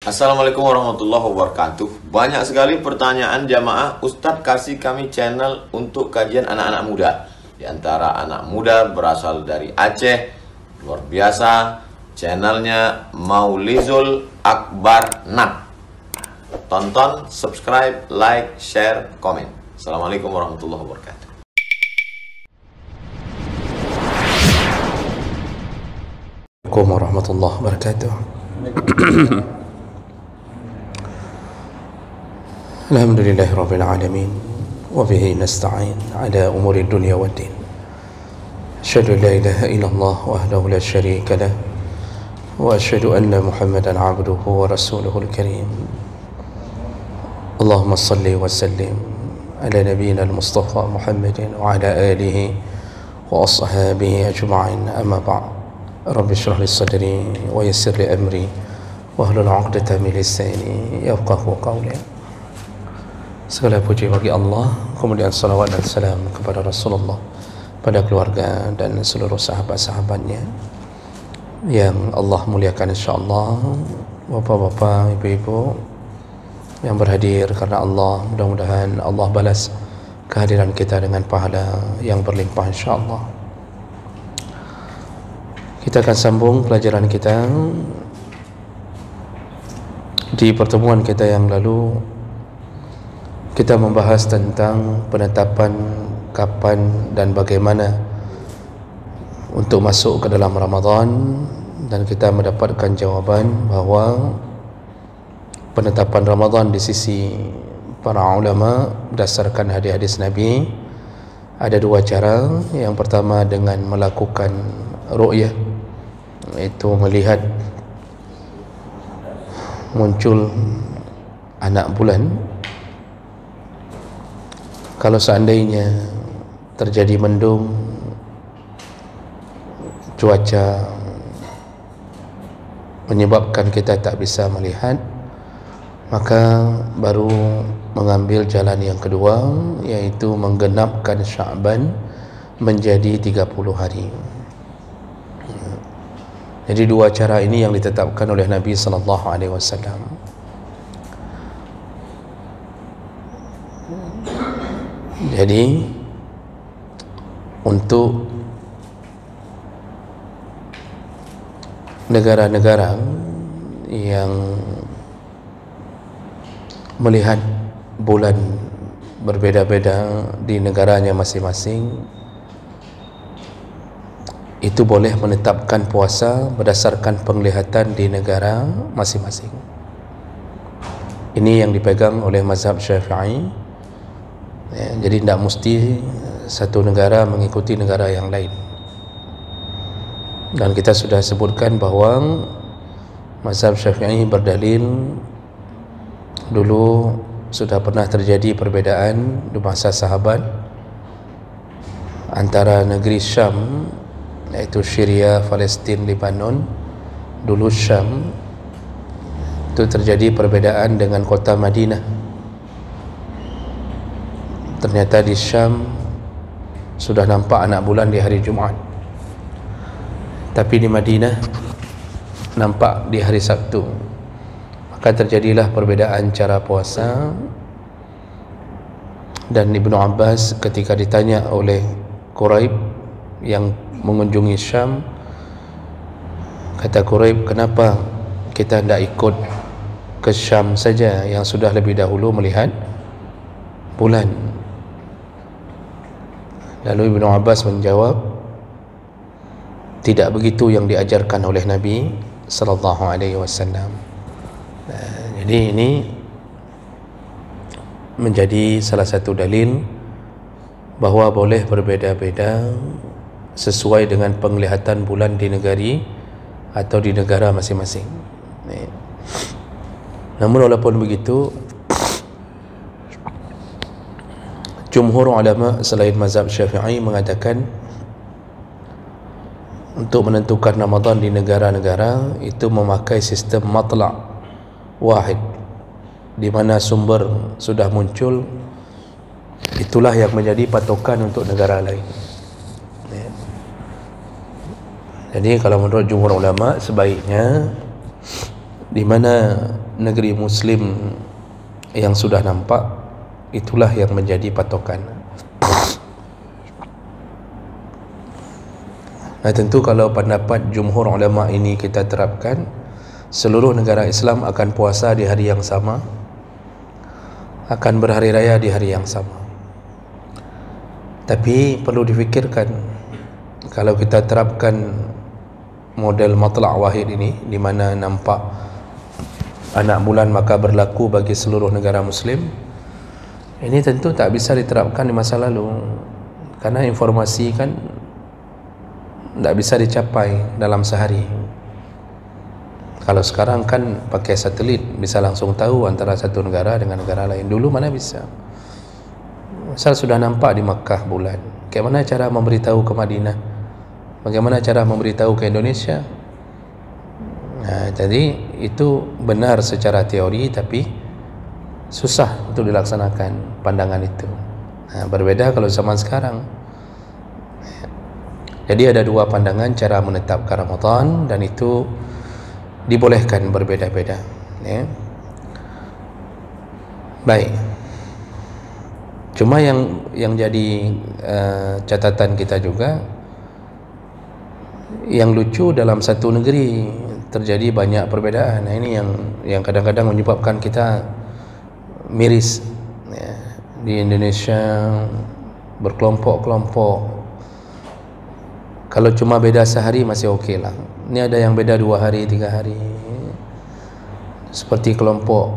Assalamualaikum warahmatullahi wabarakatuh. Banyak sekali pertanyaan jamaah, Ustadz kasih kami channel untuk kajian anak-anak muda. Di antara anak muda berasal dari Aceh, luar biasa. Channelnya Maulizul Akbar Nak. Tonton, subscribe, like, share, komen. Assalamualaikum warahmatullahi wabarakatuh. Assalamualaikum warahmatullahi wabarakatuh. Alhamdulillahi rabbil alamin wa bihi nasta'in ala umuri dunya waddin. Asyhadu an la ilaha illallah wahdahu la syarika lah wa asyhadu anna Muhammadan 'abduhu wa rasuluhul karim. Allahumma salli wa sallim ala nabiyyina al-Mustafa Muhammadin wa ala alihi wa ashabihi ajma'in. Amma ba'd. Rabbi shrah li sadri wa yassir li amri wahlul 'uqdatam min lisani yafqahu qawli. Segala puji bagi Allah, kemudian salawat dan salam kepada Rasulullah, pada keluarga dan seluruh sahabat-sahabatnya yang Allah muliakan insyaAllah. Bapak-bapak, ibu-ibu yang berhadir karena Allah, mudah-mudahan Allah balas kehadiran kita dengan pahala yang berlimpah insyaAllah. Kita akan sambung pelajaran kita. Di pertemuan kita yang lalu kita membahas tentang penetapan kapan dan bagaimana untuk masuk ke dalam Ramadan, dan kita mendapatkan jawaban bahawa penetapan Ramadan di sisi para ulama berdasarkan hadis-hadis Nabi ada dua cara. Yang pertama dengan melakukan ru'yah, iaitu melihat muncul anak bulan. Kalau seandainya terjadi mendung, cuaca menyebabkan kita tak bisa melihat, maka baru mengambil jalan yang kedua, yaitu menggenapkan Sya'ban menjadi 30 hari. Jadi dua cara ini yang ditetapkan oleh Nabi SAW. Jadi untuk negara-negara yang melihat bulan berbeda-beda di negaranya masing-masing, itu boleh menetapkan puasa berdasarkan penglihatan di negara masing-masing. Ini yang dipegang oleh mazhab Syafi'i. Jadi tidak mesti satu negara mengikuti negara yang lain. Dan kita sudah sebutkan bahawa mazhab Syafi'i berdalil dulu sudah pernah terjadi perbezaan di masa sahabat antara negeri Syam, yaitu Syria, Palestin, Lebanon. Dulu Syam itu terjadi perbezaan dengan kota Madinah. Ternyata di Syam sudah nampak anak bulan di hari Jumaat, tapi di Madinah nampak di hari Sabtu. Maka terjadilah perbezaan cara puasa. Dan Ibnu Abbas ketika ditanya oleh Quraib yang mengunjungi Syam, kata Quraib, kenapa kita tidak ikut ke Syam saja yang sudah lebih dahulu melihat bulan? Lalu Ibnu Abbas menjawab, tidak begitu yang diajarkan oleh Nabi sallallahu alaihi wasallam. Jadi ini menjadi salah satu dalil bahawa boleh berbeza-beza sesuai dengan penglihatan bulan di negeri atau di negara masing-masing. Namun walaupun begitu, jumhur ulama selain mazhab Syafi'i mengatakan untuk menentukan Ramadan di negara-negara itu memakai sistem matla' wahid, di mana sumber sudah muncul, itulah yang menjadi patokan untuk negara lain. Jadi kalau menurut jumhur ulama, sebaiknya di mana negeri Muslim yang sudah nampak, itulah yang menjadi patokan. Nah, tentu kalau pendapat jumhur ulama ini kita terapkan, seluruh negara Islam akan puasa di hari yang sama, akan berhari raya di hari yang sama. Tapi perlu difikirkan, kalau kita terapkan model matla' wahid ini, di mana nampak anak bulan maka berlaku bagi seluruh negara Muslim, ini tentu tak bisa diterapkan di masa lalu, karena informasi kan tak bisa dicapai dalam sehari. Kalau sekarang kan pakai satelit, bisa langsung tahu antara satu negara dengan negara lain. Dulu mana bisa. Asal sudah nampak di Makkah bulan, bagaimana cara memberitahu ke Madinah, bagaimana cara memberitahu ke Indonesia. Nah, jadi itu benar secara teori, tapi susah untuk dilaksanakan pandangan itu. Nah, berbeda kalau zaman sekarang. Jadi ada dua pandangan cara menetapkan Ramadan, dan itu dibolehkan berbeda-beda, ya. Baik. Cuma yang jadi catatan kita juga, yang lucu dalam satu negeri terjadi banyak perbedaan. Nah, ini yang kadang-kadang menyebabkan kita miris, ya. Di Indonesia berkelompok-kelompok. Kalau cuma beda sehari masih okey lah. Ini ada yang beda 2 hari, 3 hari. Seperti kelompok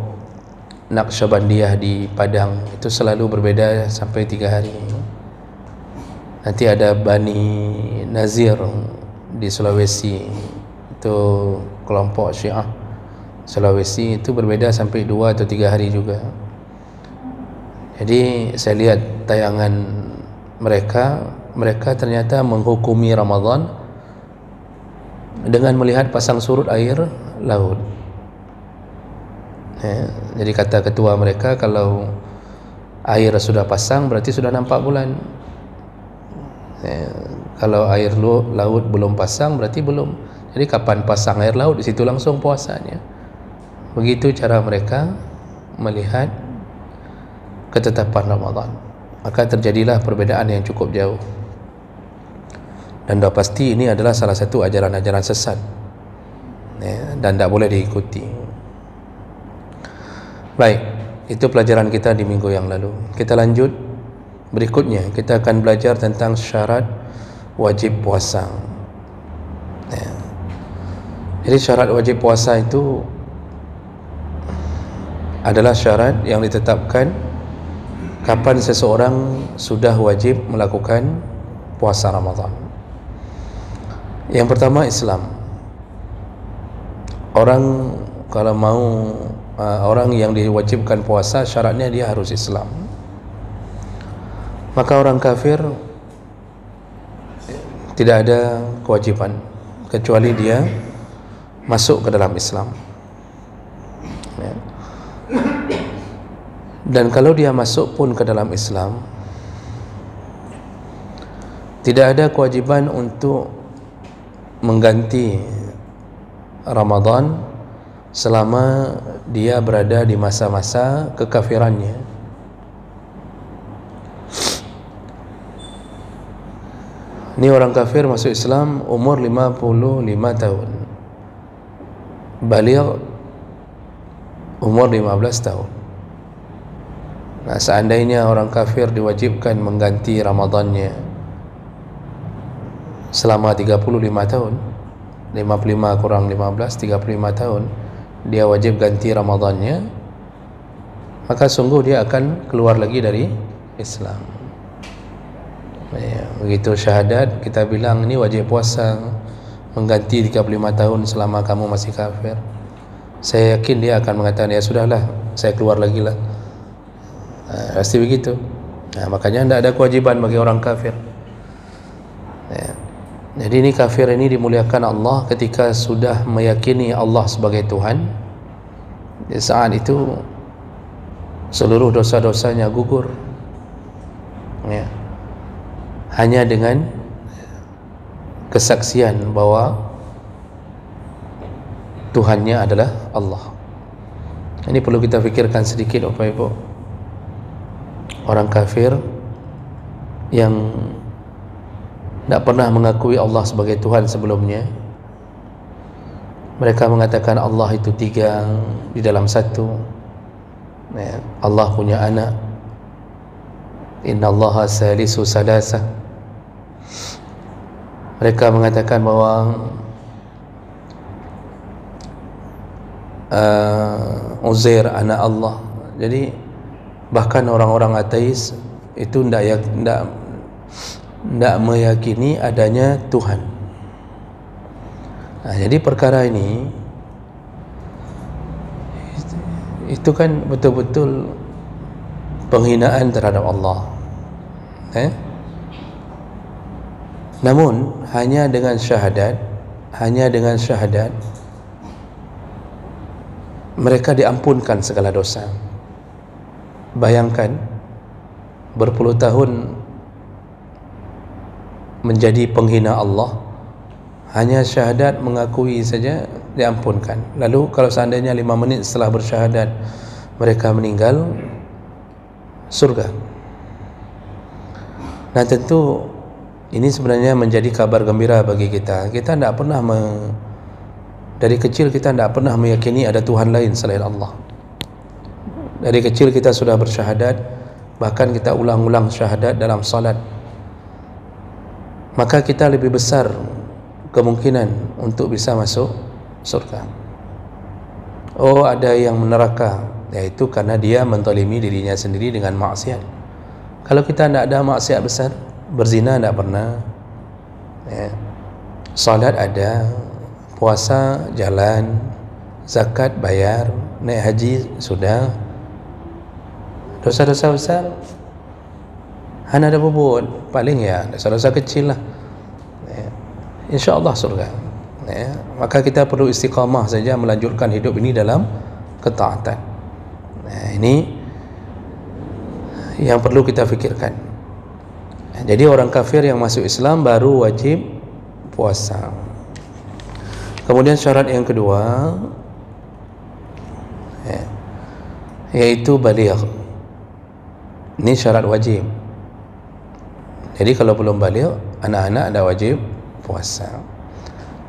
Naqsyabandiyah di Padang, itu selalu berbeda sampai 3 hari. Nanti ada Bani Nazir di Sulawesi, itu kelompok Syiah Sulawesi, itu berbeda sampai 2 atau 3 hari juga. Jadi saya lihat tayangan mereka ternyata menghukumi Ramadan dengan melihat pasang surut air laut, ya. Jadi kata ketua mereka, kalau air sudah pasang berarti sudah nampak bulan, ya. Kalau air laut belum pasang berarti belum. Jadi kapan pasang air laut, di situ langsung puasanya. Begitu cara mereka melihat ketetapan Ramadan. Maka terjadilah perbedaan yang cukup jauh. Dan dah pasti ini adalah salah satu ajaran-ajaran sesat, ya, dan tak boleh diikuti. Baik, itu pelajaran kita di minggu yang lalu. Kita lanjut berikutnya, kita akan belajar tentang syarat wajib puasa, ya. Jadi syarat wajib puasa itu adalah syarat yang ditetapkan kapan seseorang sudah wajib melakukan puasa Ramadan. Yang pertama, Islam. Orang kalau mau orang yang diwajibkan puasa, syaratnya dia harus Islam. Maka orang kafir tidak ada kewajiban kecuali dia masuk ke dalam Islam, ya. Dan kalau dia masuk pun ke dalam Islam, tidak ada kewajiban untuk mengganti Ramadan selama dia berada di masa-masa kekafirannya. Ini orang kafir masuk Islam umur 55 tahun, baligh umur 15 tahun. Nah, seandainya orang kafir diwajibkan mengganti Ramadannya selama 35 tahun, 55 kurang 15, 35 tahun dia wajib ganti Ramadannya, maka sungguh dia akan keluar lagi dari Islam, ya. Begitu syahadat kita bilang ini wajib puasa mengganti 35 tahun selama kamu masih kafir, saya yakin dia akan mengatakan, ya sudahlah, saya keluar lagi lah. Pasti begitu. Nah, makanya tidak ada kewajiban bagi orang kafir, ya. Jadi ini kafir ini dimuliakan Allah ketika sudah meyakini Allah sebagai Tuhan. Di saat itu seluruh dosa-dosanya gugur, ya. Hanya dengan kesaksian bahwa Tuhannya adalah Allah. Ini perlu kita fikirkan sedikit Bapak Ibu. Orang kafir yang tidak pernah mengakui Allah sebagai Tuhan sebelumnya, mereka mengatakan Allah itu tiga di dalam satu, ya, Allah punya anak, Inna Allaha salisu salasa. Mereka mengatakan bahawa Uzair anak Allah. Jadi bahkan orang-orang ateis itu tidak meyakini adanya Tuhan. Nah, jadi perkara ini itu kan betul-betul penghinaan terhadap Allah. Namun hanya dengan syahadat mereka diampunkan segala dosa. Bayangkan berpuluh tahun menjadi penghina Allah, hanya syahadat mengakui saja diampunkan. Lalu kalau seandainya 5 menit setelah bersyahadat mereka meninggal, surga. Nah, tentu ini sebenarnya menjadi kabar gembira bagi kita. Kita tidak pernah dari kecil kita tidak pernah meyakini ada Tuhan lain selain Allah. Dari kecil kita sudah bersyahadat, bahkan kita ulang-ulang syahadat dalam salat. Maka kita lebih besar kemungkinan untuk bisa masuk surga. Oh, ada yang meneraka, yaitu karena dia menzalimi dirinya sendiri dengan maksiat. Kalau kita tidak ada maksiat besar, berzina tidak pernah, ya, salat ada, puasa jalan, zakat bayar, naik haji sudah, dosa-dosa besar hanya ada buat, paling ya dosa-dosa kecil lah, ya, insya-Allah surga, ya. Maka kita perlu istiqamah saja melanjutkan hidup ini dalam ketaatan. Nah, ini yang perlu kita fikirkan. Jadi orang kafir yang masuk Islam baru wajib puasa. Kemudian syarat yang kedua, ya, yaitu baligh. Ini syarat wajib. Jadi kalau belum baligh, anak-anak dah wajib puasa.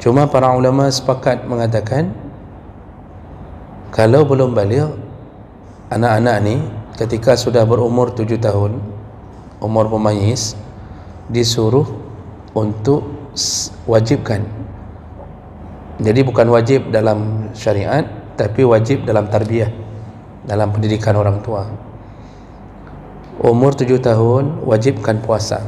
Cuma para ulama sepakat mengatakan kalau belum baligh, anak-anak ni ketika sudah berumur 7 tahun, umur mumayyiz, disuruh untuk wajibkan. Jadi bukan wajib dalam syariat, tapi wajib dalam tarbiyah, dalam pendidikan orang tua. Umur 7 tahun wajibkan puasa.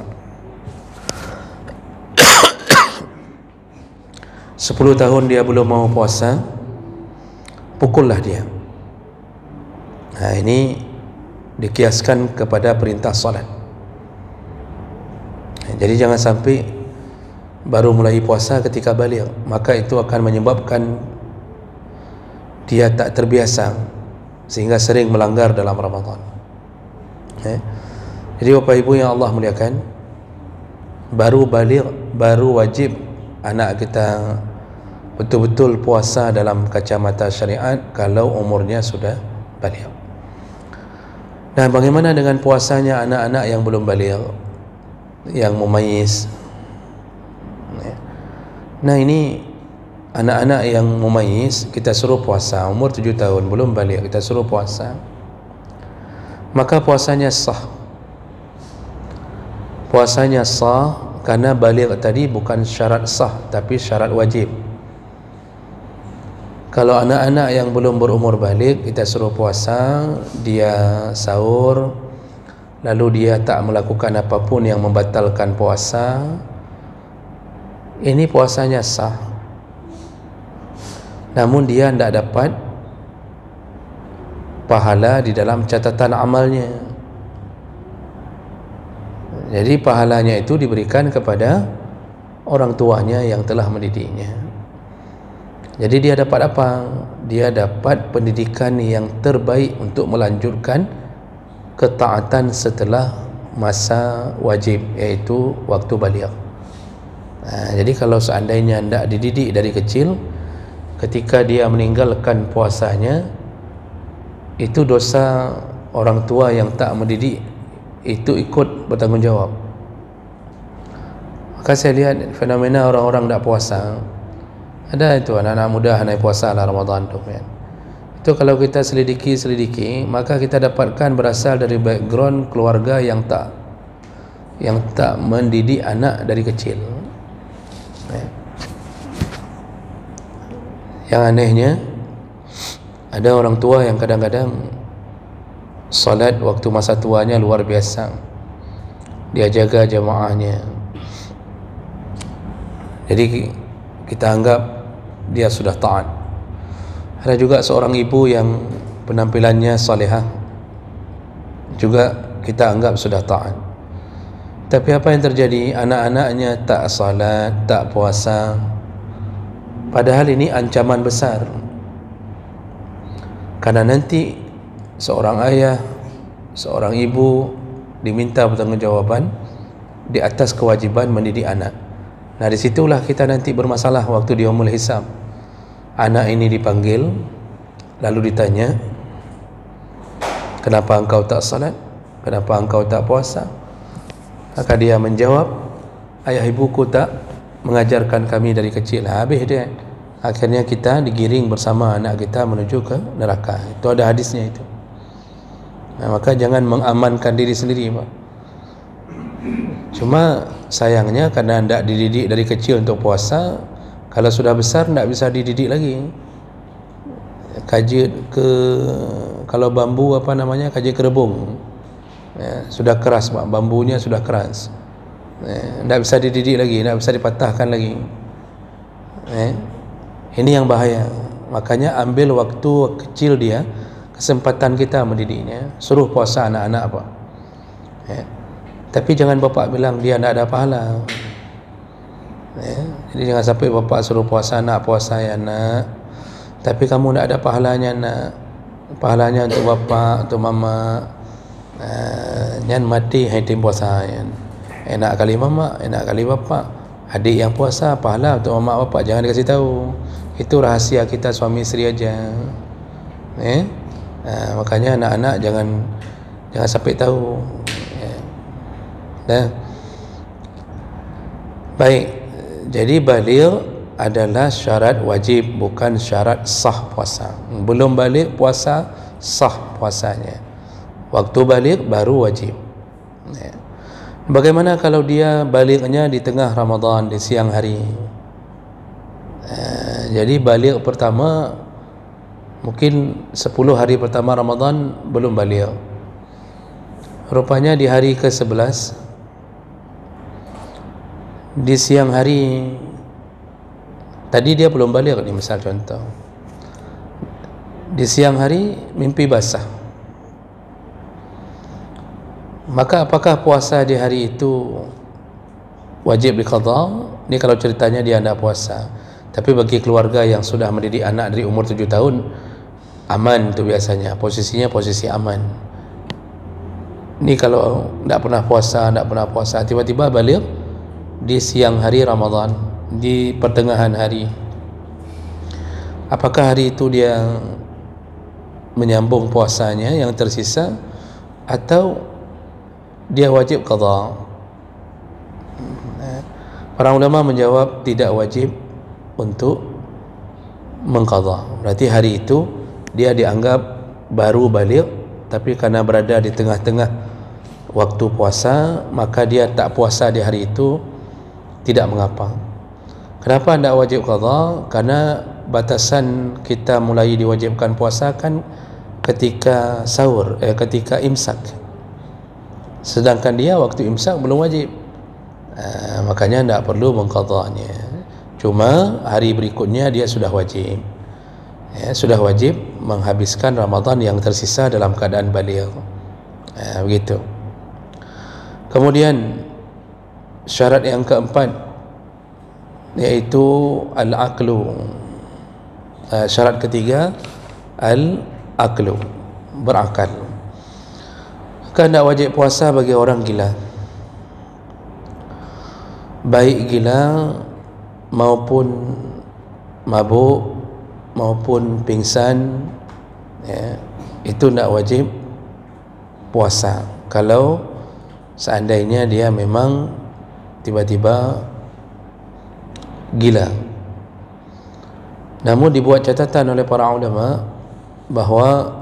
10 tahun dia belum mau puasa, pukullah dia. Nah, ini dikiaskan kepada perintah salat. Jadi jangan sampai baru mulai puasa ketika baligh, maka itu akan menyebabkan dia tak terbiasa sehingga sering melanggar dalam Ramadan. Jadi Bapak Ibu yang Allah muliakan, baru baligh, baru wajib anak kita betul-betul puasa dalam kacamata syariat kalau umurnya sudah baligh. Dan bagaimana dengan puasanya anak-anak yang belum baligh, yang mumayyiz? Nah, ini anak-anak yang mumayyiz kita suruh puasa, umur 7 tahun belum baligh kita suruh puasa, maka puasanya sah. Puasanya sah karena baligh tadi bukan syarat sah tapi syarat wajib. Kalau anak-anak yang belum berumur baligh kita suruh puasa, dia sahur lalu dia tak melakukan apapun yang membatalkan puasa, ini puasanya sah, namun dia tidak dapat pahala di dalam catatan amalnya. Jadi pahalanya itu diberikan kepada orang tuanya yang telah mendidiknya. Jadi dia dapat apa? Dia dapat pendidikan yang terbaik untuk melanjutkan ketaatan setelah masa wajib, yaitu waktu baligh. Jadi kalau seandainya tidak dididik dari kecil, ketika dia meninggalkan puasanya, itu dosa orang tua yang tak mendidik itu ikut bertanggungjawab. Maka saya lihat fenomena orang-orang tak puasa, ada itu anak-anak muda hendak puasa lah Ramadan tu kan. Itu kalau kita selidiki, maka kita dapatkan berasal dari background keluarga yang tak mendidik anak dari kecil. Yang anehnya, ada orang tua yang kadang-kadang salat waktu masa tuanya luar biasa, dia jaga jamaahnya, jadi kita anggap dia sudah taat. Ada juga seorang ibu yang penampilannya salihah, juga kita anggap sudah taat. Tapi apa yang terjadi? Anak-anaknya tak salat, tak puasa. Padahal ini ancaman besar, karena nanti seorang ayah, seorang ibu diminta bertanggungjawaban di atas kewajiban mendidik anak. Nah, disitulah kita nanti bermasalah waktu di yaumul hisab. Anak ini dipanggil, lalu ditanya, kenapa engkau tak salat? Kenapa engkau tak puasa? Maka dia menjawab, ayah ibuku tak mengajarkan kami dari kecil. Habis dia. Akhirnya kita digiring bersama anak kita menuju ke neraka. Itu ada hadisnya itu. Nah, maka jangan mengamankan diri sendiri, Pak. Cuma sayangnya karena tidak dididik dari kecil untuk puasa, kalau sudah besar tidak bisa dididik lagi. Kalau bambu kaji kerebung, ya, sudah keras, Pak. Bambunya sudah keras, tidak bisa dididik lagi, tidak bisa dipatahkan lagi. Ini yang bahaya. Makanya ambil waktu kecil dia, kesempatan kita mendidiknya. Suruh puasa anak-anak, Pak. Tapi jangan bapak bilang dia tidak ada pahala. Jadi jangan sampai bapak suruh puasa anak, puasa ya nak, tapi kamu tidak ada pahalanya nak. Pahalanya untuk bapak, untuk mama. Nyan mati hai tim puasa yan. Enak kali mama, enak kali bapak. Adik yang puasa pahala untuk mama bapak, jangan dikasih tahu. Itu rahasia kita suami isteri aja. Makanya anak-anak jangan sampai tahu. Baik, jadi baligh adalah syarat wajib, bukan syarat sah puasa. Belum baligh puasa sah puasanya. Waktu baligh baru wajib. Bagaimana kalau dia balighnya di tengah Ramadan, di siang hari? Jadi baligh pertama mungkin 10 hari pertama Ramadan belum baligh. Rupanya di hari ke-11 di siang hari tadi dia belum baligh ni, misal contoh. Di siang hari mimpi basah. Maka apakah puasa di hari itu wajib diqadha? Ni kalau ceritanya dia tidak puasa. Tapi bagi keluarga yang sudah mendidik anak dari umur 7 tahun, aman tu biasanya, posisinya posisi aman. Ni kalau tidak pernah puasa, tiba-tiba baligh di siang hari Ramadan, di pertengahan hari. Apakah hari itu dia menyambung puasanya yang tersisa, atau dia wajib qadha? Para ulama menjawab tidak wajib untuk mengqadha. Berarti hari itu dia dianggap baru baligh, tapi karena berada di tengah-tengah waktu puasa, maka dia tak puasa di hari itu, tidak mengapa. Kenapa tidak wajib qadha? Karena batasan kita mulai diwajibkan puasa kan ketika sahur, ketika imsak. Sedangkan dia waktu imsak belum wajib. Makanya tidak perlu mengqadhanya. Cuma hari berikutnya dia sudah wajib. Sudah wajib menghabiskan Ramadan yang tersisa dalam keadaan baligh. Begitu. Kemudian syarat yang keempat yaitu al-aqlu. Syarat ketiga al-aqlu, berakal. Maka tidak wajib puasa bagi orang gila, baik gila maupun mabuk maupun pingsan, itu tidak wajib puasa kalau seandainya dia memang tiba-tiba gila. Namun dibuat catatan oleh para ulama bahawa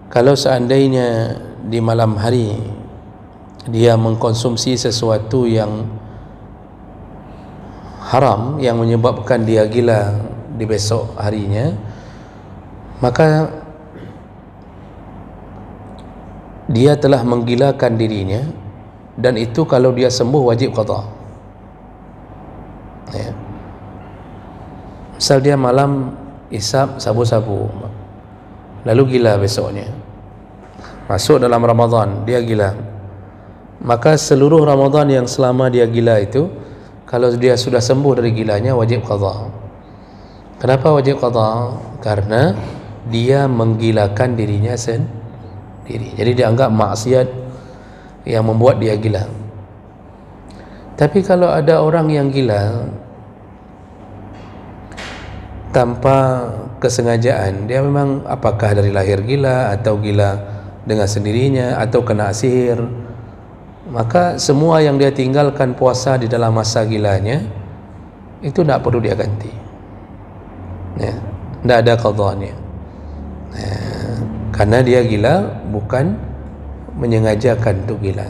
kalau seandainya di malam hari dia mengkonsumsi sesuatu yang haram yang menyebabkan dia gila di besok harinya, maka dia telah menggilakan dirinya, dan itu kalau dia sembuh wajib qada. Ya. Misal dia malam isap sabu-sabu lalu gila besoknya, masuk dalam Ramadan dia gila, maka seluruh Ramadan yang selama dia gila itu, kalau dia sudah sembuh dari gilanya wajib qada. Kenapa wajib qada? Karena dia menggilakan dirinya sendiri, jadi dianggap maksiat yang membuat dia gila. Tapi kalau ada orang yang gila tanpa kesengajaan, dia memang apakah dari lahir gila atau gila dengan sendirinya atau kena sihir, maka semua yang dia tinggalkan puasa di dalam masa gilanya itu tidak perlu dia ganti, ya, tidak ada qadanya, ya, karena dia gila bukan menyengajakan untuk gila.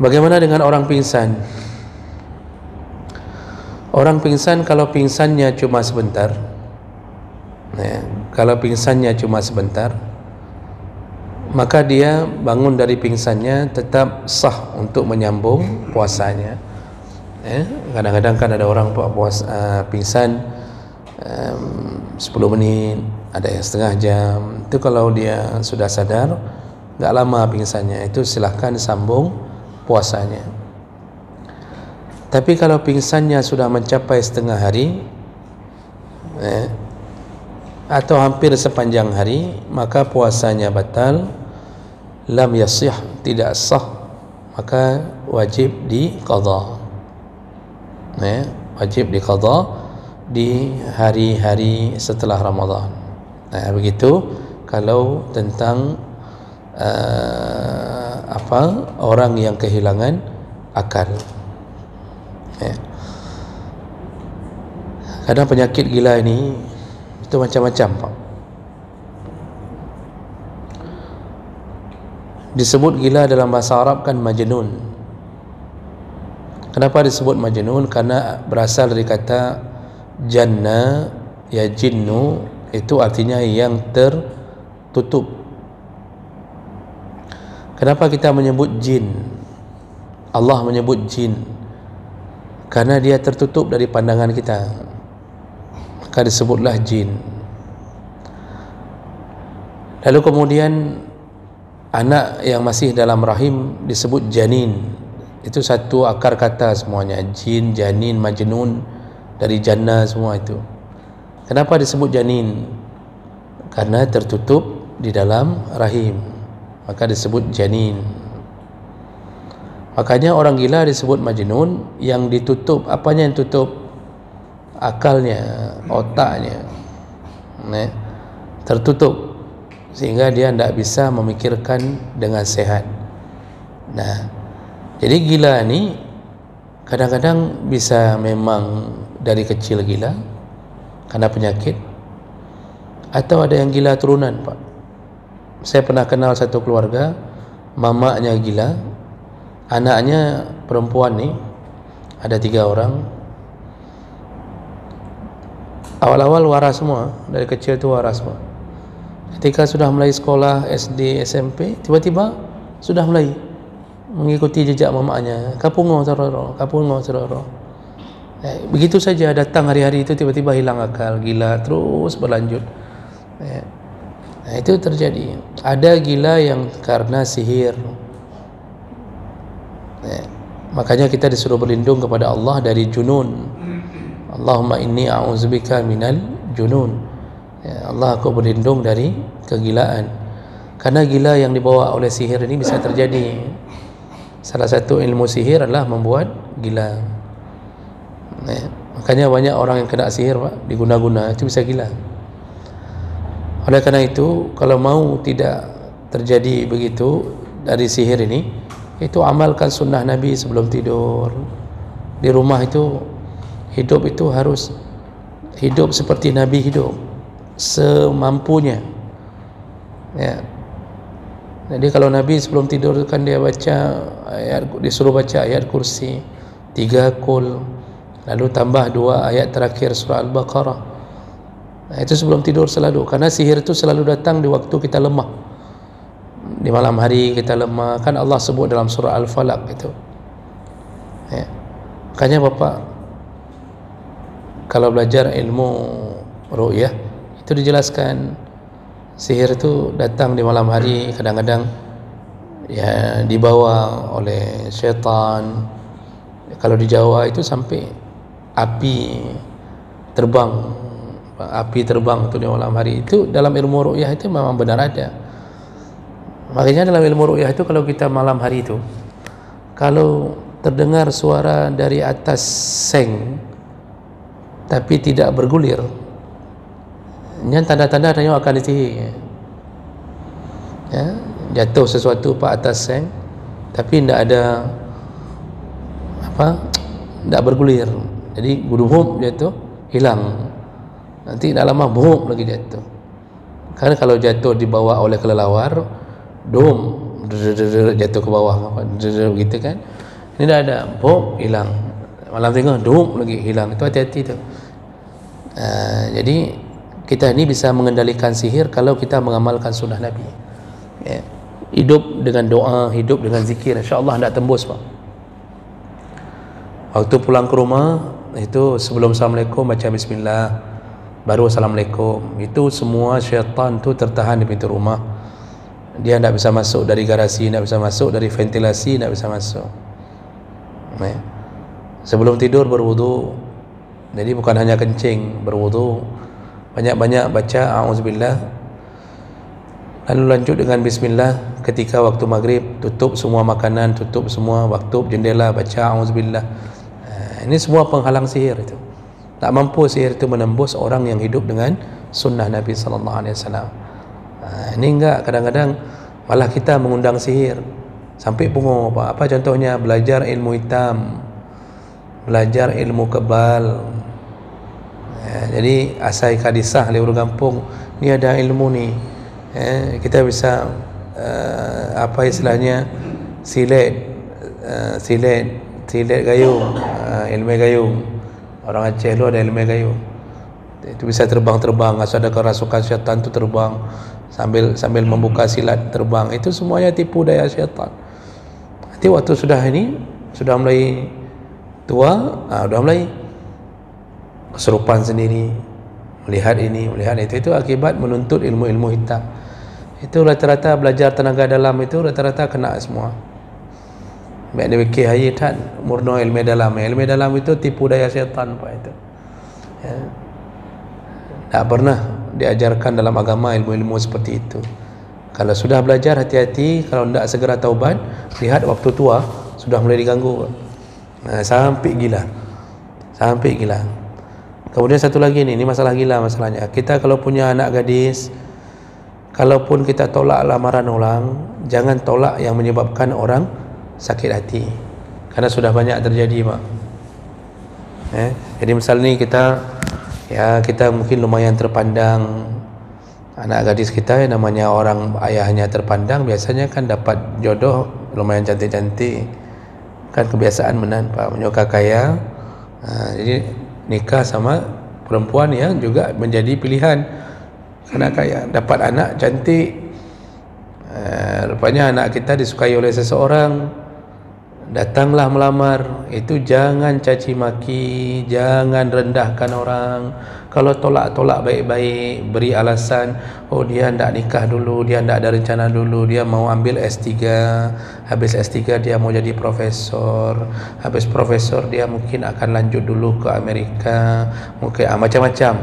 Bagaimana dengan orang pingsan? Orang pingsan kalau pingsannya cuma sebentar, ya, kalau pingsannya cuma sebentar, maka dia bangun dari pingsannya tetap sah untuk menyambung puasanya. Ya, kadang-kadang kan ada orang pingsan 10 menit, ada yang setengah jam. Itu kalau dia sudah sadar, nggak lama pingsannya, itu silahkan sambung puasanya. Tapi kalau pingsannya sudah mencapai setengah hari, atau hampir sepanjang hari, maka puasanya batal, lam yasih, tidak sah, maka wajib diqadha, wajib diqadha di hari-hari setelah Ramadan. Begitu kalau tentang orang yang kehilangan akal. Kadang penyakit gila ini itu macam-macam, Pak. Disebut gila dalam bahasa Arab kan majnun. Kenapa disebut majnun? Karena berasal dari kata janna, ya jinnu, itu artinya yang tertutup. Kenapa kita menyebut jin? Allah menyebut jin karena dia tertutup dari pandangan kita, maka disebutlah jin. Lalu kemudian anak yang masih dalam rahim disebut janin. Itu satu akar kata semuanya, jin, janin, majnun, dari jannah semua itu. Kenapa disebut janin? Karena tertutup di dalam rahim, maka disebut janin. Makanya orang gila disebut majnun, yang ditutup, apanya yang tutup? Akalnya, otaknya, tertutup, sehingga dia tidak bisa memikirkan dengan sehat. Nah, jadi gila ni kadang-kadang bisa memang dari kecil gila karena penyakit, atau ada yang gila turunan, Pak. Saya pernah kenal satu keluarga, mamanya gila, anaknya perempuan ni ada 3 orang. Awal-awal waras semua, dari kecil tu waras semua. Ketika sudah mulai sekolah SD, SMP, tiba-tiba sudah mulai mengikuti jejak mamanya, kapungo teroro, kapungo teroro. Begitu saja, datang hari-hari itu tiba-tiba hilang akal, gila terus berlanjut. Nah, itu terjadi. Ada gila yang karena sihir. Makanya kita disuruh berlindung kepada Allah dari junun. Allahumma inni a'udzubika minal junun. Ya Allah, aku berlindung dari kegilaan. Karena gila yang dibawa oleh sihir ini bisa terjadi. Salah satu ilmu sihir adalah membuat gila. Makanya banyak orang yang kena sihir, Pak, diguna-guna, itu bisa gila. Oleh karena itu, kalau mau tidak terjadi begitu dari sihir ini, itu amalkan sunnah Nabi sebelum tidur. Di rumah itu hidup itu harus hidup seperti Nabi hidup, semampunya. Ya. Jadi kalau Nabi sebelum tidur kan dia baca ayat, disuruh baca ayat kursi 3 kul, lalu tambah 2 ayat terakhir surah Al-Baqarah. Itu sebelum tidur selalu, karena sihir itu selalu datang di waktu kita lemah, di malam hari kita lemah. Kan Allah sebut dalam surah Al-Falaq itu, ya. Makanya Bapak kalau belajar ilmu ru'yah itu dijelaskan sihir itu datang di malam hari, kadang-kadang ya dibawa oleh syaitan. Kalau di Jawa itu sampai api terbang itu di malam hari. Itu dalam ilmu ru'yah itu memang benar ada. Makanya dalam ilmu ru'yah itu kalau kita malam hari itu, kalau terdengar suara dari atas seng tapi tidak bergulir, ini tanda-tanda adanya akan disihir, ya. Jatuh sesuatu pak atas seng tapi tidak ada tidak bergulir, jadi gudung jatuh hilang, nanti tak lama boom lagi jatuh. Karena kalau jatuh dibawa oleh kelelawar, dom jatuh ke bawah begitu kan. Ini dah ada boom hilang, malam tengah dom lagi hilang. Itu hati-hati tu. Jadi kita ini bisa mengendalikan sihir kalau kita mengamalkan sunnah Nabi, ya. Hidup dengan doa, hidup dengan zikir, insya-Allah tidak tembus, Pak. Waktu pulang ke rumah itu sebelum assalamualaikum baca bismillah, baru assalamualaikum. Itu semua syaitan tu tertahan di pintu rumah. Dia tidak bisa masuk dari garasi, tidak bisa masuk dari ventilasi, tidak bisa masuk. Ya. Sebelum tidur berwudu. Jadi bukan hanya kencing, berwudu, banyak-banyak baca a'udzubillah, lalu lanjut dengan bismillah. Ketika waktu maghrib tutup semua makanan, tutup semua waktu jendela, baca a'udzubillah. Ini semua penghalang sihir itu. Tak mampu sihir itu menembus orang yang hidup dengan sunnah Nabi sallallahu alaihi wasallam. Ini enggak, kadang-kadang malah kita mengundang sihir sampai punguh. Apa contohnya? Belajar ilmu hitam, belajar ilmu kebal. Jadi asai kadisah oleh orang kampung, ni ada ilmu ni, kita bisa apa istilahnya, silet gayung, ilmu gayung. Orang Aceh lu ada ilmu gayung, itu bisa terbang-terbang, asal ada kerasukan syaitan tu terbang sambil membuka silat terbang. Itu semuanya tipu daya syaitan. Nanti waktu sudah mulai tua, sudah mulai kesurupan sendiri, melihat ini, melihat itu akibat menuntut ilmu-ilmu hitam. Itu rata-rata belajar tenaga dalam itu rata-rata kena semua. Baik dia fikir hayat murno ilmu dalam. Ilmu dalam itu tipu daya syaitan, Pak, itu. Ya. Tak pernah diajarkan dalam agama ilmu-ilmu seperti itu. Kalau sudah belajar, hati-hati. Kalau tidak segera taubat, lihat waktu tua sudah mulai diganggu, sampai gila. Kemudian satu lagi ni masalah gila masalahnya. Kita kalau punya anak gadis, kalaupun kita tolak lamaran orang, jangan tolak yang menyebabkan orang sakit hati. Karena sudah banyak terjadi, Pak. Jadi misal ni kita mungkin lumayan terpandang, anak gadis kita yang namanya orang ayahnya terpandang, biasanya kan dapat jodoh lumayan cantik-cantik. Kan kebiasaan Pak, menyuka kaya. Jadi nikah sama perempuan yang juga menjadi pilihan karena kaya, dapat anak cantik. Rupanya anak kita disukai oleh seseorang, datanglah melamar. Itu jangan caci maki, jangan rendahkan orang. Kalau tolak baik-baik, beri alasan, oh dia tidak nikah dulu, dia tidak ada rencana dulu, dia mau ambil S3, habis S3 dia mau jadi profesor, habis profesor dia mungkin akan lanjut dulu ke Amerika, mungkin macam-macam.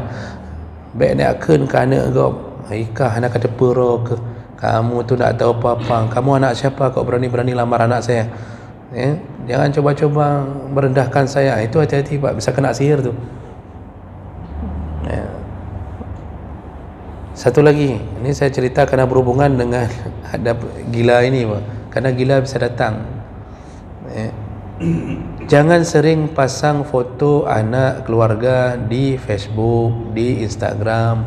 Baik nak akan kana kau nikah anak kata pura ke, kamu tu tak tahu apa-apa, kamu anak siapa kau berani-berani lamar anak saya? Jangan coba-coba merendahkan saya. Itu hati-hati, Pak, bisa kena sihir tu. Satu lagi, ini saya cerita kerana berhubungan dengan hadap gila ini, Pak. Karena gila bisa datang. Jangan sering pasang foto anak keluarga di Facebook, di Instagram.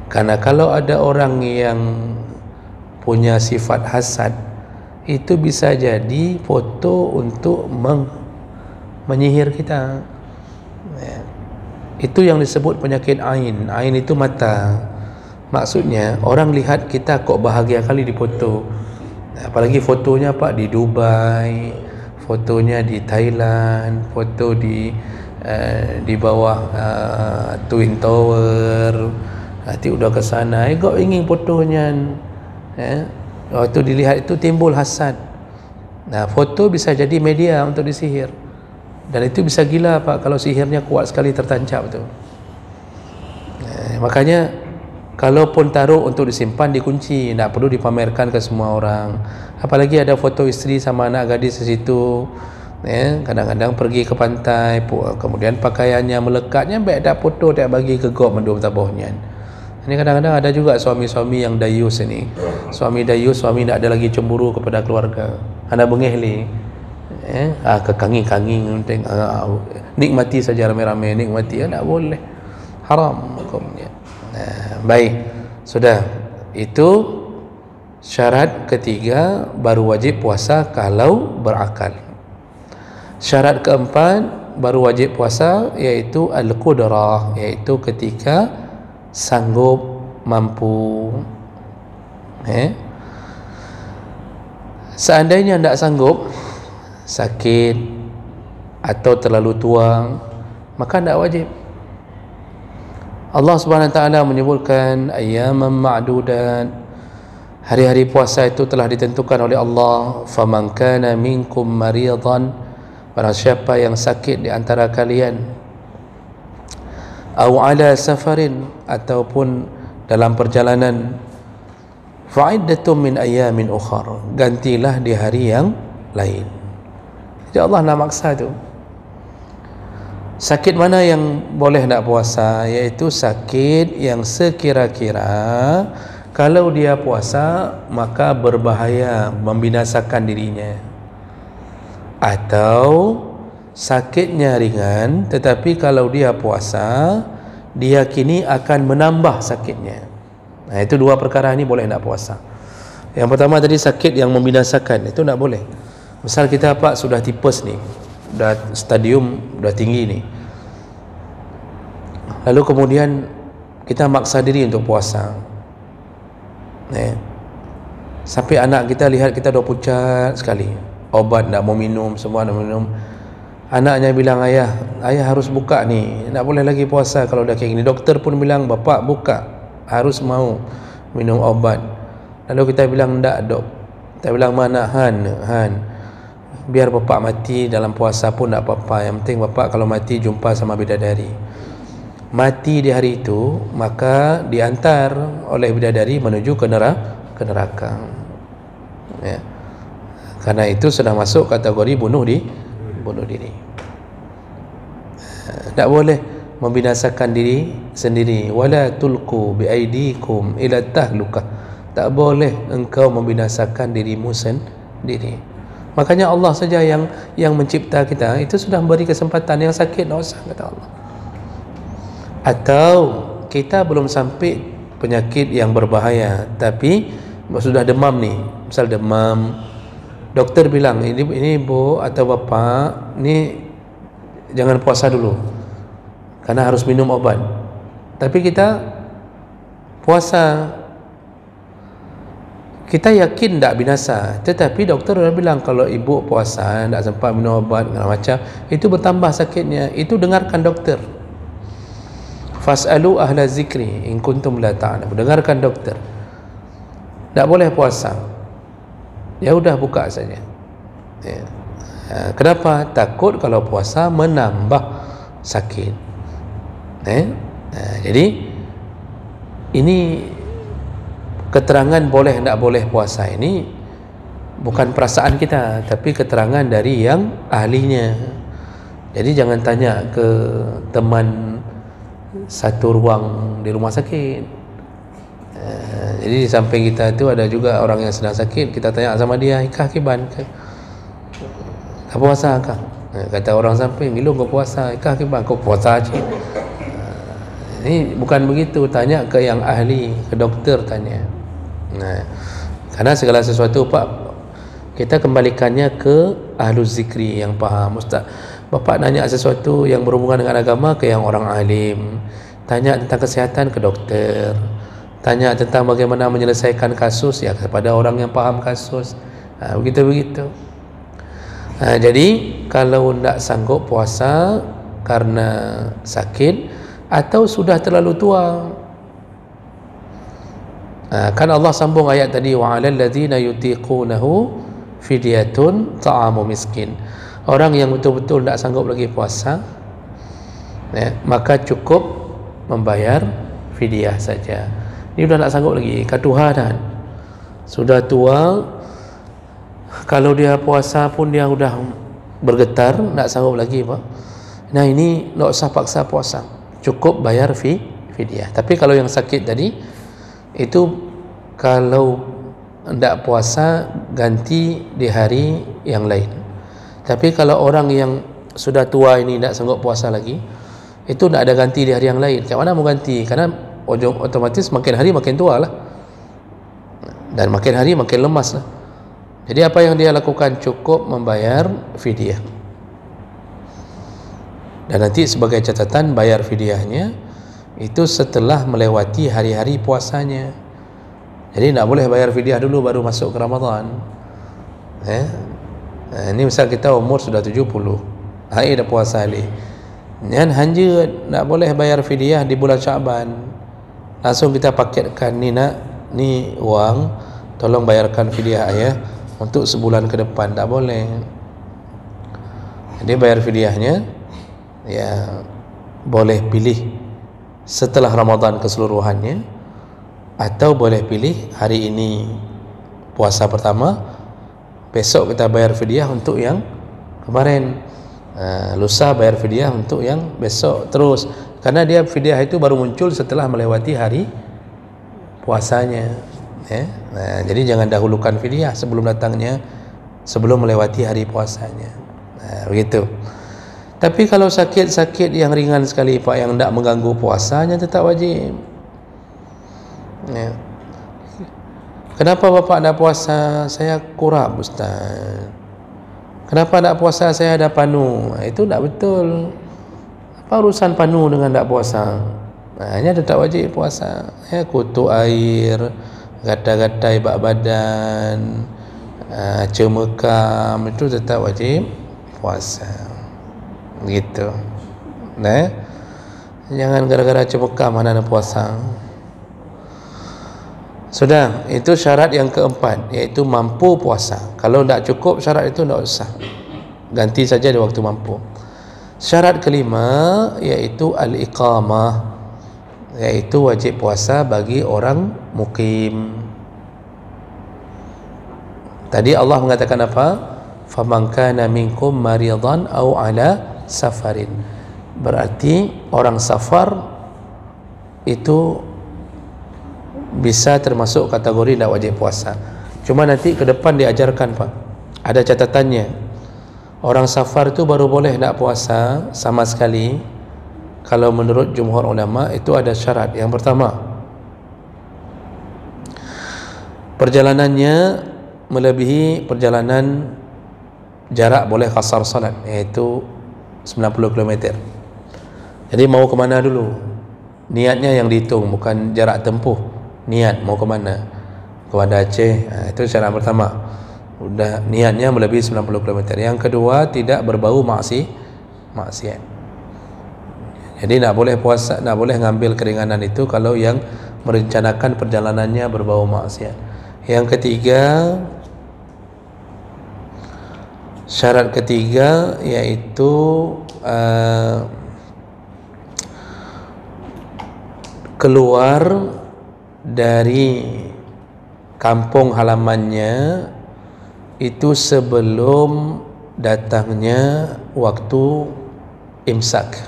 Karena kalau ada orang yang punya sifat hasad, itu bisa jadi foto untuk menyihir kita. Itu yang disebut penyakit ain. Ain itu mata. Maksudnya orang lihat kita kok bahagia kali di foto. Apalagi fotonya Pak di Dubai, fotonya di Thailand, foto di bawah Twin Tower. Nanti udah ke sana, kok ingin fotonya. Waktu dilihat itu timbul hasad. Nah, foto bisa jadi media untuk disihir. Dan itu bisa gila Pak kalau sihirnya kuat sekali tertancap tu. Makanya kalaupun taruh untuk disimpan, dikunci, tak perlu dipamerkan ke semua orang. Apalagi ada foto isteri sama anak gadis di situ. Kadang-kadang pergi ke pantai, kemudian pakaiannya melekatnya, baik tak foto, tak bagi ke gop mendung tabohnya. Ini kadang-kadang ada juga suami-suami yang dayus ini. Suami dayus, suami tak ada lagi cemburu kepada keluarga. Anak bengih kekanging-kanging, nikmati saja rame-rame, nikmati, tak boleh, haram hukumnya. Baik, sudah. Itu syarat ketiga baru wajib puasa kalau berakal. Syarat keempat baru wajib puasa iaitu al-qudrah, iaitu ketika sanggup, mampu. Seandainya tidak sanggup, sakit atau terlalu tua, maka tidak wajib. Allah Subhanahu wa taala menyebutkan ayyaman ma'dudat, hari-hari puasa itu telah ditentukan oleh Allah. Faman kana minkum maridan, barang siapa yang sakit di antara kalian, au ala safarin, ataupun dalam perjalanan, fa'iddatun min ayyamin ukhar, gantilah di hari yang lain. Jadi Allah nak maksa tu. Sakit mana yang boleh nak puasa? Iaitu sakit yang sekira-kira kalau dia puasa maka berbahaya, membinasakan dirinya. Atau sakitnya ringan tetapi kalau dia puasa diyakini akan menambah sakitnya. Nah, itu dua perkara ini boleh nak puasa. Yang pertama tadi sakit yang membinasakan, itu tak boleh. Misal kita Pak sudah tipes ni, dah stadium dah tinggi ni, lalu kemudian kita maksa diri untuk puasa, sampai anak kita lihat kita dah pucat sekali, obat tak mau minum, semua nak minum. Anaknya bilang, ayah harus buka ni, tak boleh lagi puasa kalau dah kayak gini. Doktor pun bilang, bapak buka, harus mau minum obat. Lalu kita bilang, tak dok. Kita bilang, mana Han, biar bapak mati dalam puasa pun tak apa-apa, yang penting bapak kalau mati jumpa sama bidadari. Mati di hari itu, maka diantar oleh bidadari menuju ke neraka. Karena itu sudah masuk kategori bunuh diri. Tak boleh membinasakan diri sendiri. Wala tulqu biaidikum ila tahlukah, tak boleh engkau membinasakan dirimu sendiri. Makanya Allah saja yang mencipta kita, itu sudah memberi kesempatan. Yang sakit tak usah, kata Allah. Atau kita belum sampai penyakit yang berbahaya, tapi sudah demam ni, misal demam, doktor bilang, ini ibu atau bapa ni jangan puasa dulu karena harus minum obat. Tapi kita puasa, kita yakin tak binasa, tetapi doktor dah bilang kalau ibu puasa tak sempat minum obat macam itu bertambah sakitnya. Itu dengarkan doktor. Fas'alu ahla zikri in kuntum la ta'lamun. Dengarkan doktor. Tak boleh puasa, ya udah buka saja. Kenapa? Takut kalau puasa menambah sakit. Jadi ini keterangan boleh tak boleh puasa ini bukan perasaan kita, tapi keterangan dari yang ahlinya. Jadi jangan tanya ke teman satu ruang di rumah sakit. Jadi di samping kita tu ada juga orang yang sedang sakit. Kita tanya sama dia, ikah kiban ke? Kau puasa kah? Kata orang samping, "Gilung kau puasa, ikah kiban kau puasa cik." Ini bukan begitu, tanya ke yang ahli, ke doktor tanya. Karena segala sesuatu Pak, kita kembalikannya ke ahlu zikri yang faham. Ustaz, Bapak nanya sesuatu yang berhubungan dengan agama ke yang orang alim. Tanya tentang kesihatan ke doktor. Tanya tentang bagaimana menyelesaikan kasus ya kepada orang yang faham kasus. Begitu-begitu. Jadi kalau tidak sanggup puasa karena sakit atau sudah terlalu tua, kan Allah sambung ayat tadi, wa 'alal ladzina yutiqunahu fidyatun ta'amu miskin. Orang yang betul-betul tidak sanggup lagi puasa, maka cukup membayar fidyah saja. Ini sudah tak sanggup lagi, ketuhanan sudah tua. Kalau dia puasa pun dia sudah bergetar, tak sanggup lagi Pak. Nah ini tak usah paksa puasa, cukup bayar fidyah. Tapi kalau yang sakit tadi, itu kalau tidak puasa ganti di hari yang lain. Tapi kalau orang yang sudah tua ini tidak sanggup puasa lagi, itu tidak ada ganti di hari yang lain. Macam mana mau ganti? Karena otomatis makin hari makin tua lah, dan makin hari makin lemas lah. Jadi apa yang dia lakukan, cukup membayar fidyah. Dan nanti sebagai catatan, bayar fidyahnya itu setelah melewati hari-hari puasanya. Jadi tak boleh bayar fidyah dulu baru masuk ke Ramadan. Ini misal kita umur sudah 70, hari dah puasa ni, dan hanja tak boleh bayar fidyah di bulan Syaban. Langsung kita paketkan, ni wang, tolong bayarkan fidyah ayah untuk sebulan ke depan. Tak boleh. Jadi bayar fidyahnya ya boleh pilih setelah Ramadan keseluruhannya, atau boleh pilih hari ini puasa pertama, besok kita bayar fidyah untuk yang kemarin, lusa bayar fidyah untuk yang besok, terus. Karena dia fidyah itu baru muncul setelah melewati hari puasanya. Jadi jangan dahulukan fidyah sebelum datangnya, sebelum melewati hari puasanya. Begitu. Tapi kalau sakit-sakit yang ringan sekali Pak, yang tidak mengganggu puasanya, tetap wajib. Kenapa Bapak tidak puasa? Saya kurap Ustaz. Kenapa tidak puasa? Saya ada panu. Itu tidak betul. Apa urusan panu dengan tidak puasa? Hanya tetap wajib puasa. Kutu air, gatai-gatai bak badan, cemekam, itu tetap wajib puasa. Begitu. Jangan gara-gara cemekam mana nak puasa. Sudah, itu syarat yang keempat, iaitu mampu puasa. Kalau tidak cukup syarat itu, tidak usah, ganti saja di waktu mampu. Syarat kelima iaitu al-iqamah, iaitu wajib puasa bagi orang mukim. Tadi Allah mengatakan apa? Faman kana minkum maridan aw ala safarin. Berarti orang safar itu bisa termasuk kategori tidak wajib puasa. Cuma nanti ke depan diajarkan Pak, ada catatannya. Orang safar itu baru boleh tidak puasa sama sekali kalau menurut jumhur ulama. Itu ada syarat. Yang pertama, perjalanannya melebihi perjalanan jarak boleh qasar salat, iaitu 90 km. Jadi mau ke mana dulu? Niatnya yang dihitung, bukan jarak tempuh. Niat mau ke mana? Ke Banda Aceh. Itu syarat pertama. Sudah niatnya melebihi 90 km. Yang kedua, tidak berbau maksiat. Jadi tidak boleh puasa, tidak boleh ngambil keringanan itu kalau yang merencanakan perjalanannya berbau maksiat. Yang ketiga, syarat ketiga yaitu keluar dari kampung halamannya itu sebelum datangnya waktu imsak.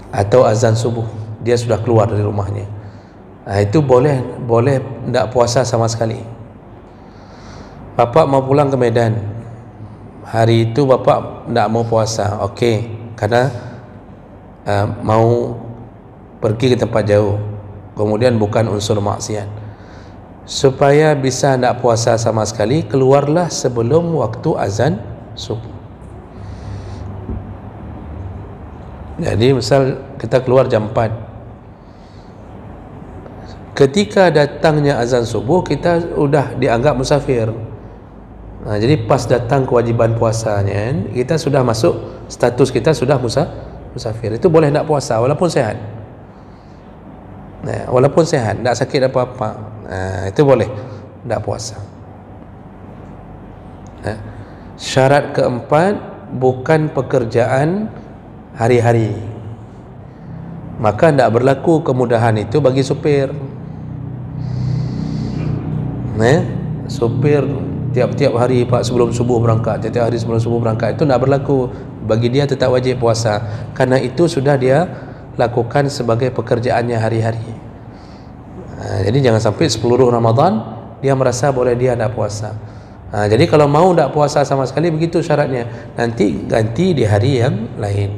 atau azan subuh, dia sudah keluar dari rumahnya, itu boleh tidak puasa sama sekali. Bapak mau pulang ke Medan, hari itu bapak tidak mau puasa, okey, karena mau pergi ke tempat jauh, kemudian bukan unsur maksiat. Supaya bisa tidak puasa sama sekali, keluarlah sebelum waktu azan subuh. Jadi misal kita keluar jam 4, ketika datangnya azan subuh kita sudah dianggap musafir. Jadi pas datang kewajiban puasanya, kita sudah masuk status kita sudah musafir. Itu boleh tidak puasa walaupun sehat. Walaupun sehat, tidak sakit apa-apa, itu boleh tidak puasa. Syarat keempat, bukan pekerjaan hari-hari, maka tidak berlaku kemudahan itu bagi supir. Supir tiap-tiap hari Pak sebelum subuh berangkat, tiap-tiap hari sebelum subuh berangkat, itu tidak berlaku bagi dia, tetap wajib puasa, karena itu sudah dia lakukan sebagai pekerjaannya hari-hari. Jadi jangan sampai 10 Ramadan dia merasa boleh dia tidak puasa. Jadi kalau mau tidak puasa sama sekali, begitu syaratnya, nanti ganti di hari yang lain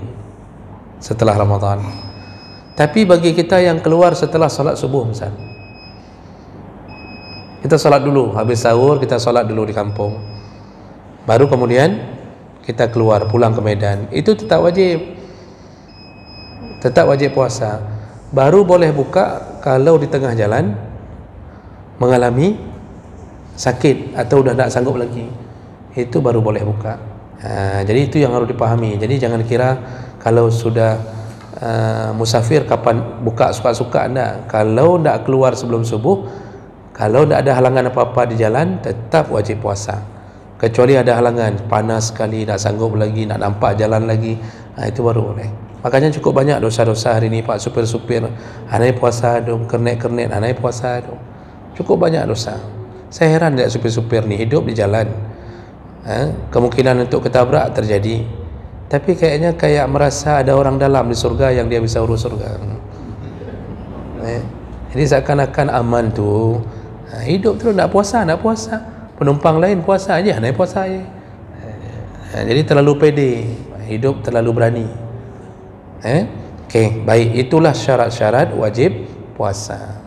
setelah Ramadan. Tapi bagi kita yang keluar setelah solat subuh, misal kita solat dulu, habis sahur kita solat dulu di kampung, baru kemudian kita keluar pulang ke Medan, itu tetap wajib puasa. Baru boleh buka kalau di tengah jalan mengalami sakit atau udah tidak sanggup lagi, itu baru boleh buka. Jadi itu yang harus dipahami. Jadi jangan kira kalau sudah musafir kapan buka suka-suka, enggak. Kalau tidak keluar sebelum subuh, kalau tidak ada halangan apa-apa di jalan, tetap wajib puasa. Kecuali ada halangan, panas sekali, tak sanggup lagi, nak nampak jalan lagi, itu baru boleh. Makanya cukup banyak dosa-dosa hari ini Pak supir-supir, anai puasa dong, kernet-kernet anai puasa dong, cukup banyak dosa. Saya heran lihat supir-supir ni hidup di jalan, kemungkinan untuk ketabrak terjadi, tapi kayaknya kayak merasa ada orang dalam di surga yang dia bisa urus surga. Jadi seakan-akan aman tu, hidup terus nak puasa, penumpang lain puasa aja, naik puasa aja. Jadi terlalu pede, hidup terlalu berani. Okey, baik, itulah syarat-syarat wajib puasa.